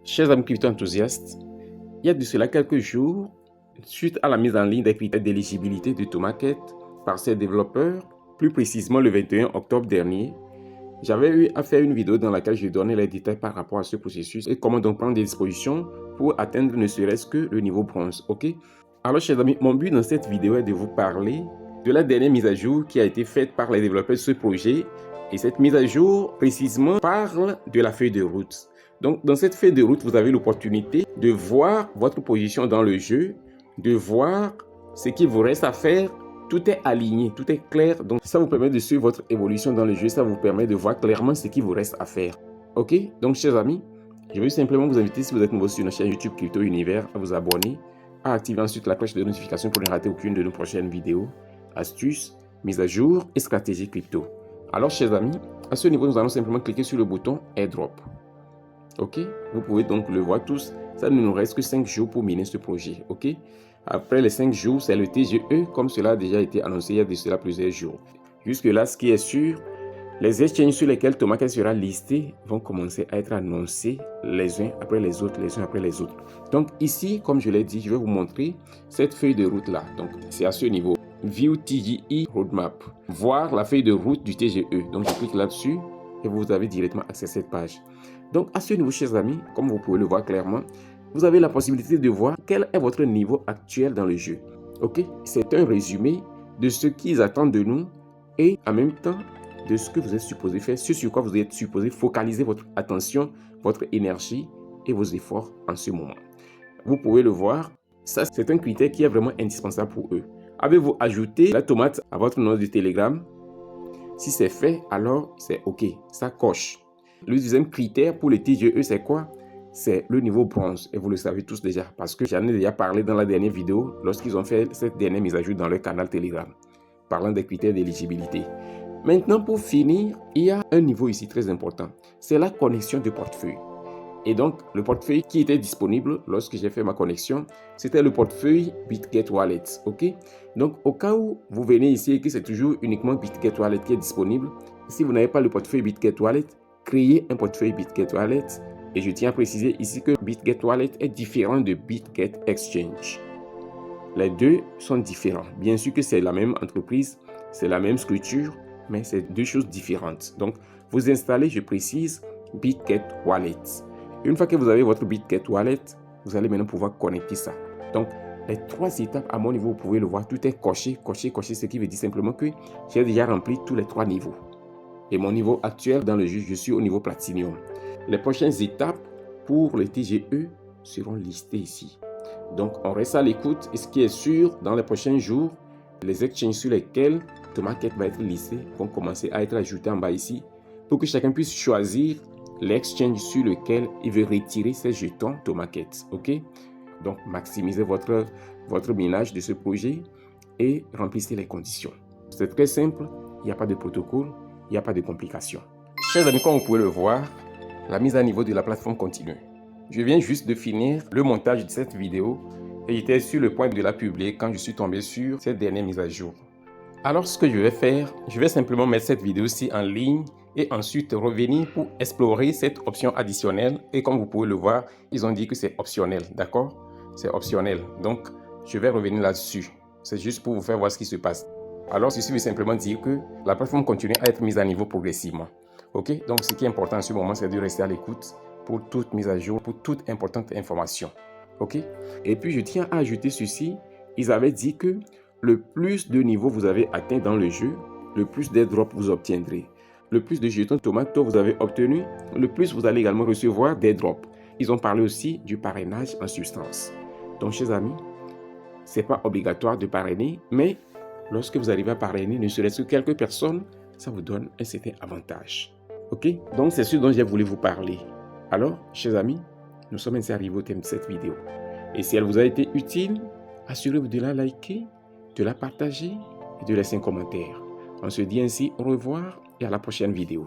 Chers amis crypto-enthousiastes, il y a de cela quelques jours, suite à la mise en ligne des critères d'éligibilité de Tomarket par ses développeurs, plus précisément le 21 octobre dernier, j'avais eu à faire une vidéo dans laquelle je donnais les détails par rapport à ce processus et comment donc prendre des dispositions pour atteindre ne serait-ce que le niveau bronze. Ok? Alors chers amis, mon but dans cette vidéo est de vous parler de la dernière mise à jour qui a été faite par les développeurs de ce projet. Et cette mise à jour, précisément, parle de la feuille de route. Donc, dans cette feuille de route, vous avez l'opportunité de voir votre position dans le jeu, de voir ce qu'il vous reste à faire. Tout est aligné, tout est clair. Donc, ça vous permet de suivre votre évolution dans le jeu. Ça vous permet de voir clairement ce qu'il vous reste à faire. Ok? Donc, chers amis, je veux simplement vous inviter, si vous êtes nouveau sur notre chaîne YouTube Crypto Univers, à vous abonner, à activer ensuite la cloche de notification pour ne rater aucune de nos prochaines vidéos, astuces, mises à jour et stratégies crypto. Alors, chers amis, à ce niveau, nous allons simplement cliquer sur le bouton Airdrop. Ok, vous pouvez donc le voir tous. Ça ne nous reste que 5 jours pour miner ce projet. Ok, après les 5 jours, c'est le TGE, comme cela a déjà été annoncé il y a de cela plusieurs jours. Jusque-là, ce qui est sûr, les exchanges sur lesquels Tomarket sera listé vont commencer à être annoncés les uns après les autres, les uns après les autres. Donc ici, comme je l'ai dit, je vais vous montrer cette feuille de route là. Donc c'est à ce niveau. View TGE Roadmap. Voir la feuille de route du TGE. Donc je clique là-dessus et vous avez directement accès à cette page. Donc à ce niveau, chers amis, comme vous pouvez le voir clairement, vous avez la possibilité de voir quel est votre niveau actuel dans le jeu. Ok, c'est un résumé de ce qu'ils attendent de nous et en même temps de ce que vous êtes supposé faire, ce sur quoi vous êtes supposé focaliser votre attention, votre énergie et vos efforts en ce moment. Vous pouvez le voir, ça c'est un critère qui est vraiment indispensable pour eux. Avez-vous ajouté la tomate à votre nom de Telegram? Si c'est fait, alors c'est OK, ça coche. Le deuxième critère pour le TGE, c'est quoi? C'est le niveau bronze. Et vous le savez tous déjà, parce que j'en ai déjà parlé dans la dernière vidéo, lorsqu'ils ont fait cette dernière mise à jour dans leur canal Telegram, parlant des critères d'éligibilité. Maintenant, pour finir, il y a un niveau ici très important. C'est la connexion de portefeuille. Et donc, le portefeuille qui était disponible lorsque j'ai fait ma connexion, c'était le portefeuille BitGet Wallet. Ok? Donc, au cas où vous venez ici et que c'est toujours uniquement BitGet Wallet qui est disponible, si vous n'avez pas le portefeuille BitGet Wallet, créez un portefeuille BitGet Wallet. Et je tiens à préciser ici que BitGet Wallet est différent de BitGet Exchange. Les deux sont différents. Bien sûr que c'est la même entreprise, c'est la même structure, mais c'est deux choses différentes. Donc, vous installez, je précise, BitGet Wallet. Une fois que vous avez votre BitGet Wallet, vous allez maintenant pouvoir connecter ça. Donc, les 3 étapes, à mon niveau, vous pouvez le voir, tout est coché, coché, coché, ce qui veut dire simplement que j'ai déjà rempli tous les 3 niveaux. Et mon niveau actuel dans le jeu, je suis au niveau Platinum. Les prochaines étapes pour le TGE seront listées ici. Donc, on reste à l'écoute et ce qui est sûr, dans les prochains jours, les exchanges sur lesquels Tomarket va être listé vont commencer à être ajoutés en bas ici pour que chacun puisse choisir l'exchange sur lequel il veut retirer ses jetons Tomarket. Ok? Donc, maximisez votre minage de ce projet et remplissez les conditions. C'est très simple, il n'y a pas de protocole, il n'y a pas de complications. Chers amis, comme vous pouvez le voir, la mise à niveau de la plateforme continue. Je viens juste de finir le montage de cette vidéo et j'étais sur le point de la publier quand je suis tombé sur cette dernière mise à jour. Alors ce que je vais faire, je vais simplement mettre cette vidéo-ci en ligne et ensuite revenir pour explorer cette option additionnelle. Et comme vous pouvez le voir, ils ont dit que c'est optionnel, d'accord? C'est optionnel, donc je vais revenir là-dessus. C'est juste pour vous faire voir ce qui se passe. Alors ceci veut simplement dire que la plateforme continue à être mise à niveau progressivement. Ok, donc ce qui est important en ce moment, c'est de rester à l'écoute pour toute mise à jour, pour toute importante information. Ok, et puis je tiens à ajouter ceci, ils avaient dit que le plus de niveaux vous avez atteint dans le jeu, le plus d'airdrops vous obtiendrez. Le plus de jetons Tomato vous avez obtenu, le plus vous allez également recevoir d'airdrops. Ils ont parlé aussi du parrainage en substance. Donc chers amis, ce n'est pas obligatoire de parrainer, mais lorsque vous arrivez à parrainer ne serait-ce que quelques personnes, ça vous donne un certain avantage. Ok? Donc c'est ce dont j'ai voulu vous parler. Alors, chers amis, nous sommes ainsi arrivés au thème de cette vidéo. Et si elle vous a été utile, assurez-vous de la liker, de la partager et de laisser un commentaire. On se dit ainsi au revoir et à la prochaine vidéo.